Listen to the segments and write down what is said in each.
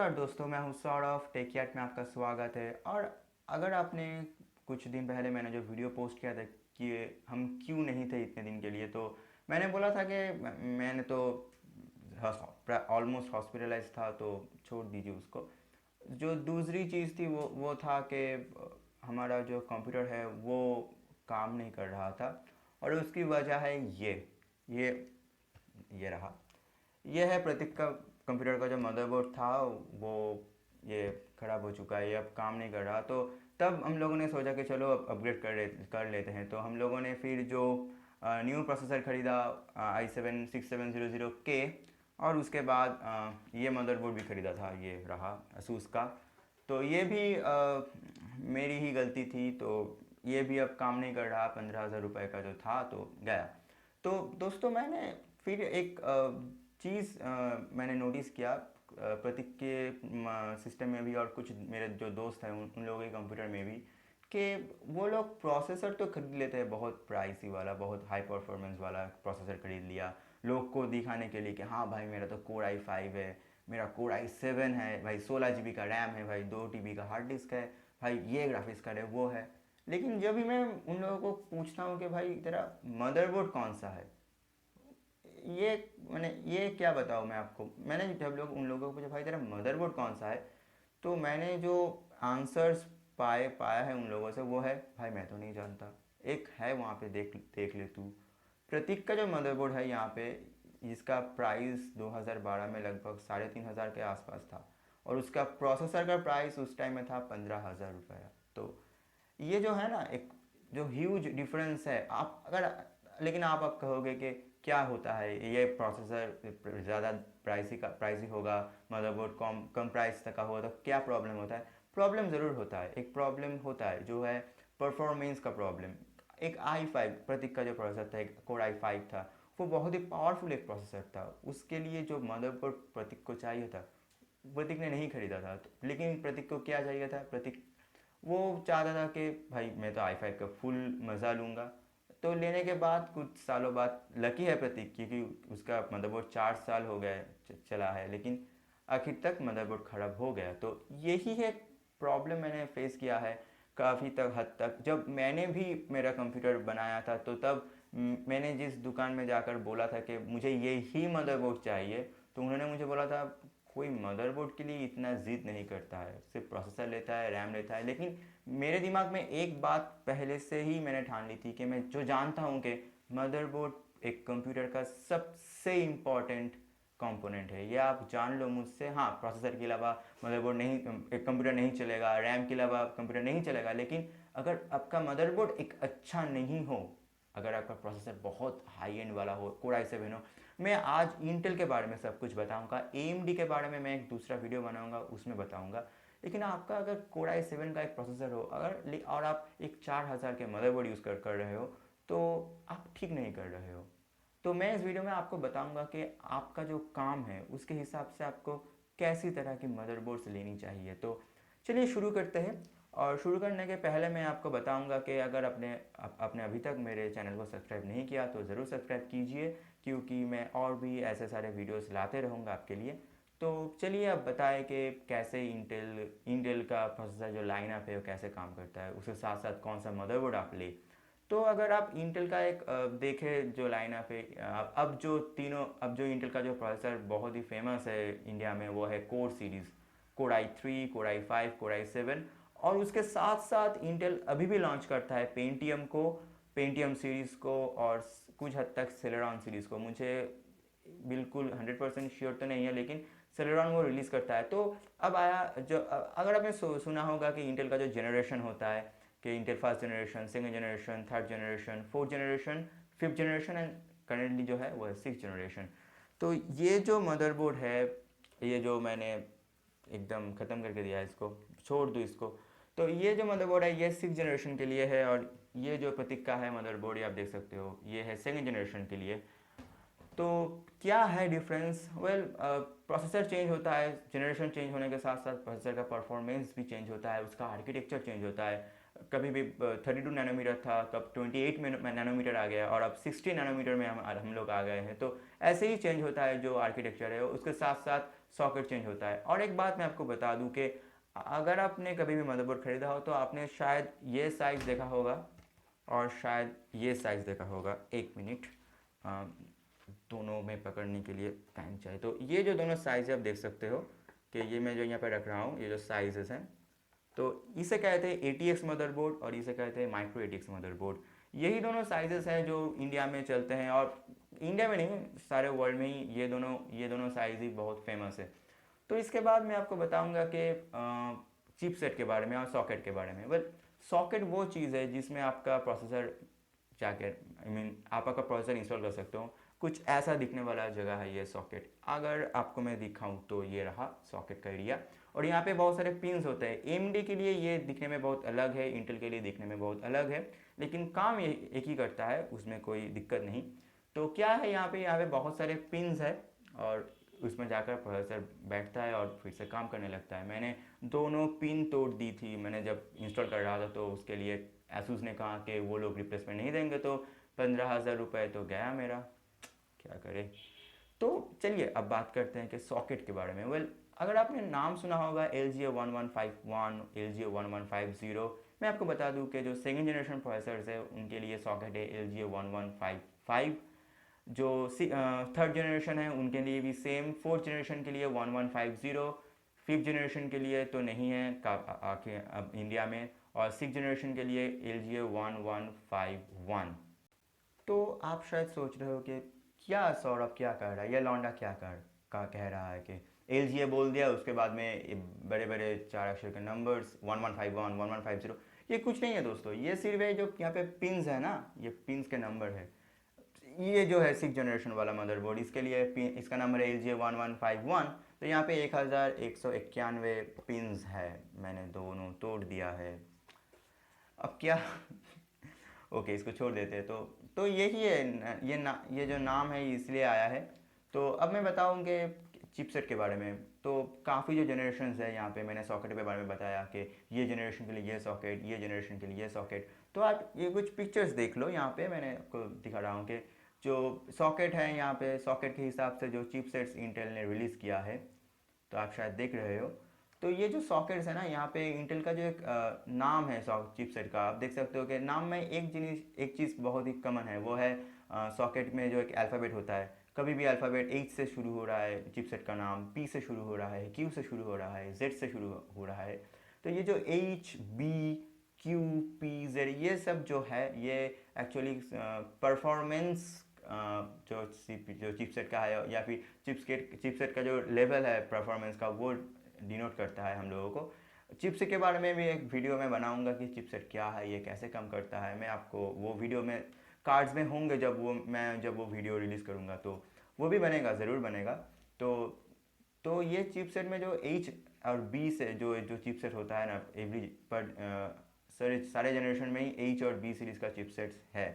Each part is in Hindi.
नमस्कार दोस्तों, मैं हूं सौरभ। टेकियाट में आपका स्वागत है। और अगर आपने कुछ दिन पहले मैंने जो वीडियो पोस्ट किया था कि हम क्यों नहीं थे इतने दिन के लिए, तो मैंने बोला था कि मैंने तो ऑलमोस्ट हॉस्पिटलाइज था, तो छोड़ दीजिए उसको। जो दूसरी चीज़ थी वो था कि हमारा जो कंप्यूटर है वो काम नहीं कर रहा था। और उसकी वजह है ये ये रहा। ये है प्रतीक का कंप्यूटर का जो मदरबोर्ड था, वो ये ख़राब हो चुका है, ये अब काम नहीं कर रहा। तो तब हम लोगों ने सोचा कि चलो अब अपग्रेड कर लेते हैं। तो हम लोगों ने फिर जो न्यू प्रोसेसर ख़रीदा, i7-6700K। और उसके बाद ये मदरबोर्ड भी ख़रीदा था, ये रहा asus का। तो ये भी मेरी ही गलती थी। तो ये भी अब काम नहीं कर रहा, 15,000 रुपये का जो था तो गया। तो दोस्तों, मैंने फिर एक चीज़ मैंने नोटिस किया प्रतीक के सिस्टम में भी, और कुछ मेरे जो दोस्त हैं उन लोगों के कंप्यूटर में भी, कि वो लोग प्रोसेसर तो खरीद लेते हैं, बहुत प्राइसी वाला, बहुत हाई परफॉर्मेंस वाला प्रोसेसर खरीद लिया लोग को दिखाने के लिए कि हाँ भाई मेरा तो कोर i5 है, मेरा कोर i7 है भाई, 16 GB का रैम है भाई, 2 TB का हार्ड डिस्क है भाई, ये ग्राफिक्स कार्ड है, वो है। लेकिन जब भी मैं उन लोगों को पूछता हूँ कि भाई तेरा मदरबोर्ड कौन सा है, ये मैंने ये क्या बताऊँ मैं आपको। मैंने जब लोग उन लोगों को पूछा भाई तेरा मदरबोर्ड कौन सा है, तो मैंने जो आंसर्स पाया है उन लोगों से, वो है भाई मैं तो नहीं जानता, एक है वहाँ पे, देख देख ले तू। प्रतीक का जो मदरबोर्ड है यहाँ पे, जिसका प्राइस 2012 में लगभग 3,500 के आसपास था, और उसका प्रोसेसर का प्राइस उस टाइम में था 15,000 रुपया। तो ये जो है ना, एक जो ह्यूज डिफरेंस है। आप अगर, लेकिन आप कहोगे कि क्या होता है, ये प्रोसेसर ज़्यादा प्राइसी होगा, मदरबोर्ड कम प्राइस तक का होगा, तो क्या प्रॉब्लम होता है? प्रॉब्लम ज़रूर होता है। एक प्रॉब्लम होता है जो है परफॉर्मेंस का प्रॉब्लम। एक i5 प्रतीक का जो प्रोसेसर था, एक कोर i5 था, वो बहुत ही पावरफुल एक प्रोसेसर था। उसके लिए जो मदरबोर्ड प्रतीक को चाहिए था, प्रतीक ने नहीं खरीदा था। लेकिन प्रतीक को क्या चाहिए था? प्रतीक वो चाहता था कि भाई मैं तो i5 का फुल मज़ा लूँगा। तो लेने के बाद कुछ सालों बाद, लकी है प्रतीक क्योंकि उसका मदरबोर्ड 4 साल हो गए चला है, लेकिन आखिर तक मदरबोर्ड ख़राब हो गया। तो यही है प्रॉब्लम मैंने फेस किया है काफ़ी तक हद तक। जब मैंने भी मेरा कंप्यूटर बनाया था, तो तब मैंने जिस दुकान में जाकर बोला था कि मुझे ये ही मदरबोर्ड चाहिए, तो उन्होंने मुझे बोला था कोई मदरबोर्ड के लिए इतना ज़िद नहीं करता है, सिर्फ प्रोसेसर लेता है, रैम लेता है। लेकिन मेरे दिमाग में एक बात पहले से ही मैंने ठान ली थी कि मैं जो जानता हूँ कि मदरबोर्ड एक कंप्यूटर का सबसे इम्पॉर्टेंट कंपोनेंट है। ये आप जान लो मुझसे। हाँ, प्रोसेसर के अलावा मदरबोर्ड नहीं, एक कंप्यूटर नहीं चलेगा, रैम के अलावा कंप्यूटर नहीं चलेगा। लेकिन अगर आपका मदरबोर्ड एक अच्छा नहीं हो, अगर आपका प्रोसेसर बहुत हाई एंड वाला हो, कोर i7 हो, मैं आज इंटेल के बारे में सब कुछ बताऊंगा, AMD के बारे में मैं एक दूसरा वीडियो बनाऊंगा, उसमें बताऊंगा। लेकिन आपका अगर कोर i7 का एक प्रोसेसर हो, अगर और आप एक 4,000 के मदरबोर्ड यूज़ कर रहे हो, तो आप ठीक नहीं कर रहे हो। तो मैं इस वीडियो में आपको बताऊंगा कि आपका जो काम है उसके हिसाब से आपको कैसी तरह की मदरबोर्ड्स लेनी चाहिए। तो चलिए शुरू करते हैं। और शुरू करने के पहले मैं आपको बताऊंगा कि अगर आपने अभी तक मेरे चैनल को सब्सक्राइब नहीं किया तो ज़रूर सब्सक्राइब कीजिए, क्योंकि मैं और भी ऐसे सारे वीडियोस लाते रहूँगा आपके लिए। तो चलिए अब बताएं कि कैसे इंटेल का प्रोसेसर जो लाइनअप है वो कैसे काम करता है, उसके साथ साथ कौन सा मदरबोर्ड आप ले। तो अगर आप इंटेल का एक देखें जो लाइनअप है, अब जो इंटेल का जो प्रोसेसर बहुत ही फेमस है इंडिया में, वो है core series, core i3, core i5, core i7। और उसके साथ साथ इंटेल अभी भी लॉन्च करता है पेंटियम सीरीज़ को, और कुछ हद तक सेलेरॉन सीरीज़ को। मुझे बिल्कुल 100% श्योर तो नहीं है, लेकिन सेलेरॉन वो रिलीज़ करता है। तो अब आया जो, अगर आपने सुना होगा कि इंटेल का जो जनरेशन होता है, कि Intel first generation, second generation, third generation, fourth generation, fifth generation, and currently जो है वो है सिक्स जनरेशन। तो ये जो मदरबोर्ड है, ये जो मैंने एकदम ख़त्म करके दिया है, इसको छोड़ दूँ इसको। तो ये जो मदरबोर्ड है ये सिक्स जनरेशन के लिए है, और ये जो प्रतीक का है मदरबोर्ड, ये आप देख सकते हो, ये है सेकंड जनरेशन के लिए। तो क्या है डिफरेंस? वेल, प्रोसेसर चेंज होता है, जनरेशन चेंज होने के साथ साथ प्रोसेसर का परफॉर्मेंस भी चेंज होता है, उसका आर्किटेक्चर चेंज होता है। कभी भी 32 नैनोमीटर था, कब 28 नैनोमीटर आ गया और अब 60 नैनोमीटर में हम लोग आ गए हैं। तो ऐसे ही चेंज होता है जो आर्किटेक्चर है, उसके साथ साथ सॉकेट चेंज होता है। और एक बात मैं आपको बता दूं कि अगर आपने कभी भी मदरबोर्ड खरीदा हो तो आपने शायद ये साइज़ देखा होगा और शायद ये साइज़ देखा होगा। एक मिनट, दोनों में पकड़ने के लिए पेन चाहिए। तो ये जो दोनों साइज़ आप देख सकते हो कि ये मैं जो यहाँ पे रख रहा हूँ, ये जो साइजेस हैं, तो इसे कहते हैं ATX मदरबोर्ड और इसे कहते हैं माइक्रो ATX मदरबोर्ड। यही दोनों साइजेस हैं जो इंडिया में चलते हैं, और इंडिया में नहीं, सारे वर्ल्ड में ही ये दोनों साइज़ ही बहुत फेमस है। तो इसके बाद मैं आपको बताऊंगा कि चिपसेट के बारे में और सॉकेट के बारे में। वेल, सॉकेट वो चीज़ है जिसमें आपका प्रोसेसर जाकर आप आपका प्रोसेसर इंस्टॉल कर सकते हो। कुछ ऐसा दिखने वाला जगह है ये सॉकेट। अगर आपको मैं दिखाऊं तो ये रहा सॉकेट का एरिया, और यहाँ पे बहुत सारे पिंस होते हैं। AMD के लिए ये दिखने में बहुत अलग है, इंटेल के लिए दिखने में बहुत अलग है, लेकिन काम ये एक ही करता है, उसमें कोई दिक्कत नहीं। तो क्या है यहाँ पे बहुत सारे पिंस है और उसमें जाकर प्रोसेसर बैठता है और फिर से काम करने लगता है। मैंने दोनों पिन तोड़ दी थी मैंने जब इंस्टॉल कर रहा था, तो उसके लिए एसूस ने कहा कि वो लोग रिप्लेसमेंट नहीं देंगे, तो 15,000 रुपये तो गया मेरा, क्या करे। तो चलिए अब बात करते हैं कि सॉकेट के बारे में। वेल, अगर आपने नाम सुना होगा LGA 1151, LGA 1150, मैं आपको बता दूं कि जो सेकेंड जनरेशन प्रोसेसर्स है उनके लिए सॉकेट है LGA 1155। जो थर्ड जनरेशन है उनके लिए भी सेम, फोर्थ जनरेशन के लिए 1150, फिफ्थ जनरेशन के लिए तो नहीं है आखिर अब इंडिया में, और सिक्स जनरेशन के लिए LGA 1151। तो आप शायद सोच रहे हो कि क्या सौरभ क्या कर रहा है, ये लौंडा क्या कह रहा है कि LGA बोल दिया, उसके बाद में बड़े बड़े 4 अक्षर के नंबर्स 1151 1150। ये कुछ नहीं है दोस्तों, ये सिर्फ है जो यहाँ पे पिंस है ना, ये पिंस के नंबर है। ये जो है सिक्स जनरेशन वाला मदरबोर्ड, इसके लिए इसका नंबर है LGA 1151। तो यहाँ पे 1191 पिंस है, मैंने दोनों तोड़ दिया है। अब क्या ओके, इसको छोड़ देते हैं। तो यही है ये जो नाम है इसलिए आया है। तो अब मैं बताऊँगे चिपसेट के बारे में। तो काफ़ी जो जनरेशन है, यहाँ पे मैंने सॉकेट के बारे में बताया कि ये जनरेशन के लिए ये सॉकेट, ये जनरेशन के लिए ये सॉकेट। तो आप ये कुछ पिक्चर्स देख लो, यहाँ पे मैंने आपको दिखा रहा हूँ कि जो सॉकेट है, यहाँ पे सॉकेट के हिसाब से जो चिपसेट्स इंटेल ने रिलीज़ किया है, तो आप शायद देख रहे हो। तो ये जो सॉकेट्स है ना, यहाँ पे इंटेल का जो एक नाम है चिपसेट का, आप देख सकते हो कि नाम में एक चीज़ बहुत ही कॉमन है, वो है सॉकेट में जो एक अल्फ़ाबेट होता है। कभी भी अल्फ़ाबेट H से शुरू हो रहा है चिपसेट का नाम, P से शुरू हो रहा है, Q से शुरू हो रहा है, Z से शुरू हो रहा है। तो ये जो H, B, Q, P, Z, ये सब जो है ये एक्चुअली परफॉर्मेंस जो चिपसेट का है, या फिर चिपसेट का जो लेवल है परफॉर्मेंस का, वो डिनोट करता है हम लोगों को। चिपसेट के बारे में भी एक वीडियो में बनाऊंगा कि चिपसेट क्या है, ये कैसे काम करता है। मैं आपको वो वीडियो में कार्ड्स में होंगे, जब वो वीडियो रिलीज़ करूँगा तो वो भी बनेगा, ज़रूर बनेगा। तो ये चिपसेट में जो H और B से जो चिपसेट होता है ना, सारे जनरेशन में ही H और B सीरीज़ का चिपसेट्स है।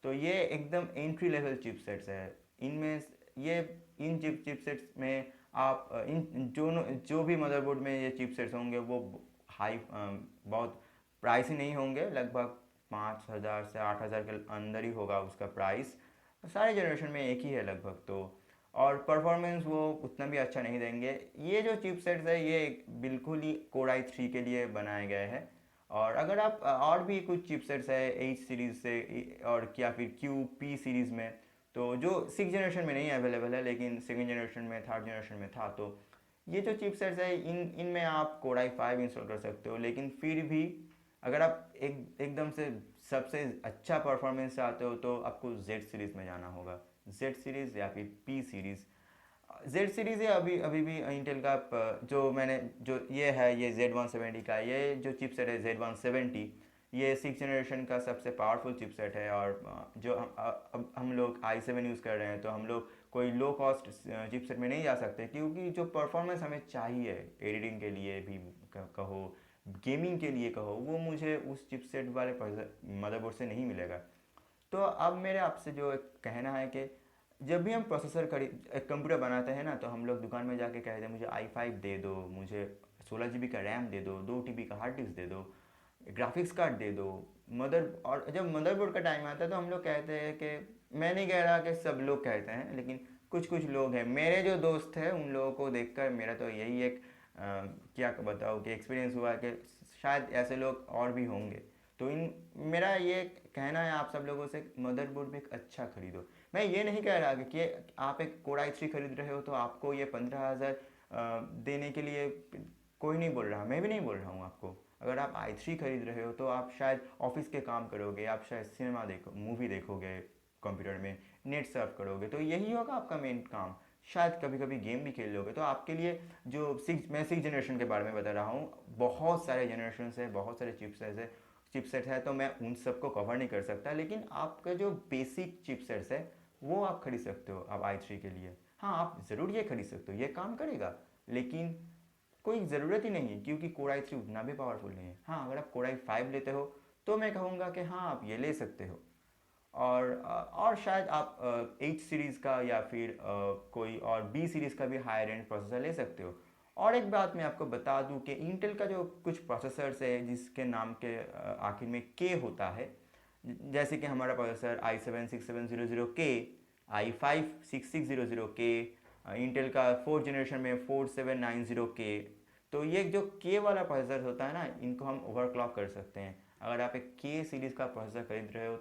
तो ये एकदम एंट्री लेवल चिपसेट्स है। इनमें ये इन चिपसेट्स में आप जो भी मदरबोर्ड में ये चिपसेट्स होंगे वो बहुत प्राइसी नहीं होंगे, लगभग 5,000 से 8,000 के अंदर ही होगा उसका प्राइस। सारे जनरेशन में एक ही है लगभग। तो और परफॉर्मेंस वो उतना भी अच्छा नहीं देंगे। ये जो चिपसेट्स है ये बिल्कुल ही Core i3 के लिए बनाए गए हैं। और अगर आप और भी कुछ चिपसेट्स है H सीरीज़ से और या फिर QP सीरीज़ में, तो जो सिक्स जनरेशन में नहीं अवेलेबल है लेकिन सेकेंड जनरेशन में, थर्ड जनरेशन में था, तो ये जो चिपसेट्स है इनमें आप Core i5 इंस्टॉल कर सकते हो। लेकिन फिर भी अगर आप एकदम से सबसे अच्छा परफॉर्मेंस चाहते हो तो आपको Z सीरीज़ में जाना होगा, Z सीरीज़ या फिर P सीरीज़। Z सीरीज़ है अभी भी इंटेल का जो ये है, ये Z170 का ये जो चिपसेट है Z170, ये सिक्स जनरेशन का सबसे पावरफुल चिपसेट है। और जो अब हम लोग i7 यूज़ कर रहे हैं, तो हम लोग कोई लो कॉस्ट चिपसेट में नहीं जा सकते, क्योंकि जो परफॉर्मेंस हमें चाहिए एडिटिंग के लिए भी कहो, गेमिंग के लिए कहो, वो मुझे उस चिपसेट वाले मदरबोर्ड से नहीं मिलेगा। तो अब मेरे आपसे जो कहना है कि जब भी हम एक कंप्यूटर बनाते हैं ना, तो हम लोग दुकान में जाके कहते हैं मुझे i5 दे दो, मुझे 16 GB का रैम दे दो, 2 TB का हार्ड डिस्क दे दो, ग्राफिक्स कार्ड दे दो। और जब मदरबोर्ड का टाइम आता है तो हम लोग कहते हैं कि, मैं नहीं कह रहा कि सब लोग कहते हैं, लेकिन कुछ कुछ लोग हैं, मेरे जो दोस्त हैं उन लोगों को देखकर मेरा तो यही एक क्या बताऊँ कि एक्सपीरियंस हुआ कि शायद ऐसे लोग और भी होंगे। तो इन मेरा ये कहना है आप सब लोगों से, मदरबोर्ड भी एक अच्छा खरीदो। मैं ये नहीं कह रहा कि आप एक कोर i3 खरीद रहे हो तो आपको ये 15,000 देने के लिए कोई नहीं बोल रहा, मैं भी नहीं बोल रहा हूँ आपको। अगर आप i3 खरीद रहे हो तो आप शायद ऑफिस के काम करोगे, आप शायद सिनेमा देखो, मूवी देखोगे कंप्यूटर में, नेट सर्फ करोगे, तो यही होगा आपका मेन काम। शायद कभी कभी गेम भी खेल लोगे। तो आपके लिए जो मैं 6 जनरेशन के बारे में बता रहा हूँ, बहुत सारे जनरेशन है, बहुत सारे चिपसेट है, तो मैं उन सबको कवर नहीं कर सकता, लेकिन आपका जो बेसिक चिपसेट्स है वो आप खरीद सकते हो आप i3 के लिए। हाँ, आप ज़रूर ये खरीद सकते हो, ये काम करेगा, लेकिन कोई ज़रूरत ही नहीं है, क्योंकि कोर i3 उतना भी पावरफुल नहीं है। हाँ, अगर आप कोर i5 लेते हो तो मैं कहूँगा कि हाँ, आप ये ले सकते हो। और शायद आप H सीरीज़ का या फिर कोई और B सीरीज़ का भी हायर एंड प्रोसेसर ले सकते हो। और एक बात मैं आपको बता दूं कि इंटेल का जो कुछ प्रोसेसर्स है जिसके नाम के आखिर में K होता है, जैसे कि हमारा प्रोसेसर i7-6700K, i5-6600K, इंटेल का 4th जनरेशन में 4790K। तो ये जो K वाला प्रोसेसर होता है ना, इनको हम ओवरक्लॉक कर सकते हैं। अगर आप एक K सीरीज़ का प्रोसेसर खरीद रहे हो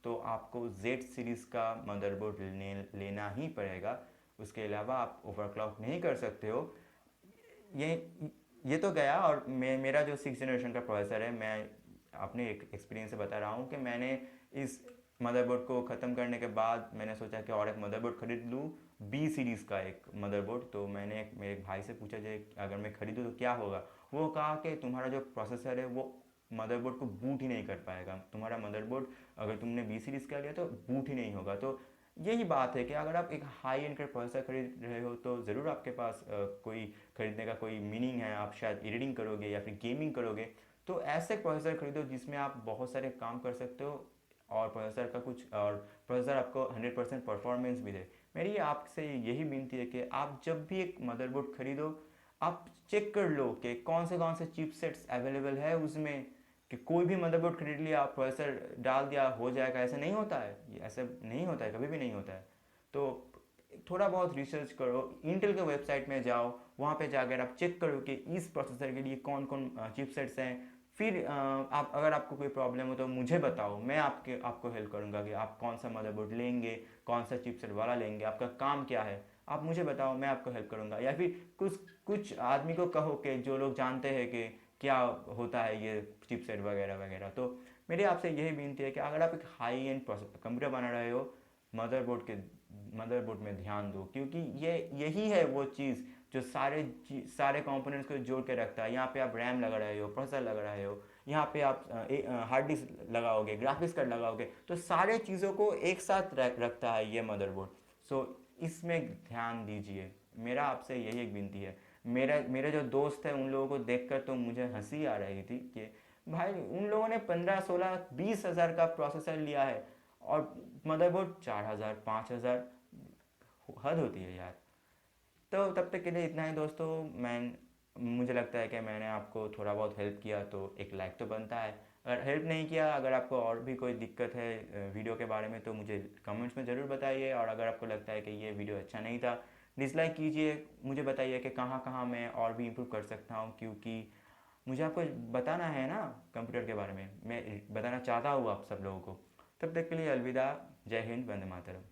तो आपको Z सीरीज़ का मदरबोर्ड लेना ही पड़ेगा। उसके अलावा आप ओवरक्लॉक नहीं कर सकते हो। ये ये तो गया। और मेरा जो 6th जनरेशन का प्रोसेसर है, मैं अपने एक्सपीरियंस से बता रहा हूँ कि मैंने इस मदरबोर्ड को ख़त्म करने के बाद मैंने सोचा कि और एक मदरबोर्ड ख़रीद लूँ, B सीरीज़ का एक मदरबोर्ड। तो मैंने मेरे भाई से पूछा कि अगर मैं ख़रीदूँ तो क्या होगा। वो कहा कि तुम्हारा जो प्रोसेसर है वो मदरबोर्ड को बूट ही नहीं कर पाएगा, तुम्हारा मदरबोर्ड अगर तुमने B सीरीज़ का लिया तो बूट ही नहीं होगा। तो यही बात है कि अगर आप एक हाई एंड का प्रोसेसर खरीद रहे हो तो ज़रूर आपके पास कोई खरीदने का कोई मीनिंग है, आप शायद एडिटिंग करोगे या फिर गेमिंग करोगे। तो ऐसे प्रोसेसर खरीदो जिसमें आप बहुत सारे काम कर सकते हो, और प्रोसेसर आपको 100% परफॉर्मेंस भी दे। मेरी आपसे यही विनती है कि आप जब भी एक मदरबोर्ड खरीदो, आप चेक कर लो कि कौन से चिपसेट्स अवेलेबल है उसमें। कि कोई भी मदरबोर्ड खरीद लिया, प्रोसेसर डाल दिया, हो जाएगा, ऐसा नहीं होता है। ये ऐसा नहीं होता है, कभी भी नहीं होता है। तो थोड़ा बहुत रिसर्च करो, इंटेल के वेबसाइट में जाओ, वहाँ पे जाकर आप चेक करो कि इस प्रोसेसर के लिए कौन कौन चिपसेट्स हैं। फिर आप अगर आपको कोई प्रॉब्लम हो तो मुझे बताओ, मैं आपको हेल्प करूँगा कि आप कौन सा मदरबोर्ड लेंगे, कौन सा चिपसेट वाला लेंगे, आपका काम क्या है, आप मुझे बताओ, मैं आपको हेल्प करूँगा। या फिर कुछ कुछ आदमी को कहो कि जो लोग जानते हैं कि क्या होता है ये चिपसेट वगैरह वगैरह। तो मेरी आपसे यही विनती है कि अगर आप एक हाई एंड कंप्यूटर बना रहे हो, मदरबोर्ड में ध्यान दो, क्योंकि यही है वो चीज़ जो सारे कंपोनेंट्स को जोड़ के रखता है। यहाँ पे आप रैम लगा रहे हो, प्रोसेसर लगा रहे हो, यहाँ पे आप हार्ड डिस्क लगाओगे, ग्राफिक्स कार्ड लगाओगे, तो सारे चीज़ों को एक साथ रखता है ये मदरबोर्ड। सो इसमें ध्यान दीजिए, मेरा आपसे यही एक विनती है। मेरे जो दोस्त हैं उन लोगों को देखकर तो मुझे हंसी आ रही थी कि भाई उन लोगों ने 15-16-20 हज़ार का प्रोसेसर लिया है और मदरबोर्ड 4,000-5,000, हद होती है यार। तो तब तक के लिए इतना ही दोस्तों। मुझे लगता है कि मैंने आपको थोड़ा बहुत हेल्प किया, तो एक लाइक तो बनता है। अगर हेल्प नहीं किया, अगर आपको और भी कोई दिक्कत है वीडियो के बारे में, तो मुझे कमेंट्स में ज़रूर बताइए। और अगर आपको लगता है कि ये वीडियो अच्छा नहीं था, डिसलाइक कीजिए, मुझे बताइए कि कहाँ कहाँ मैं और भी इम्प्रूव कर सकता हूँ, क्योंकि मुझे आपको बताना है ना कंप्यूटर के बारे में, मैं बताना चाहता हूँ आप सब लोगों को। तब तक के लिए अलविदा, जय हिंद, वंदे मातरम।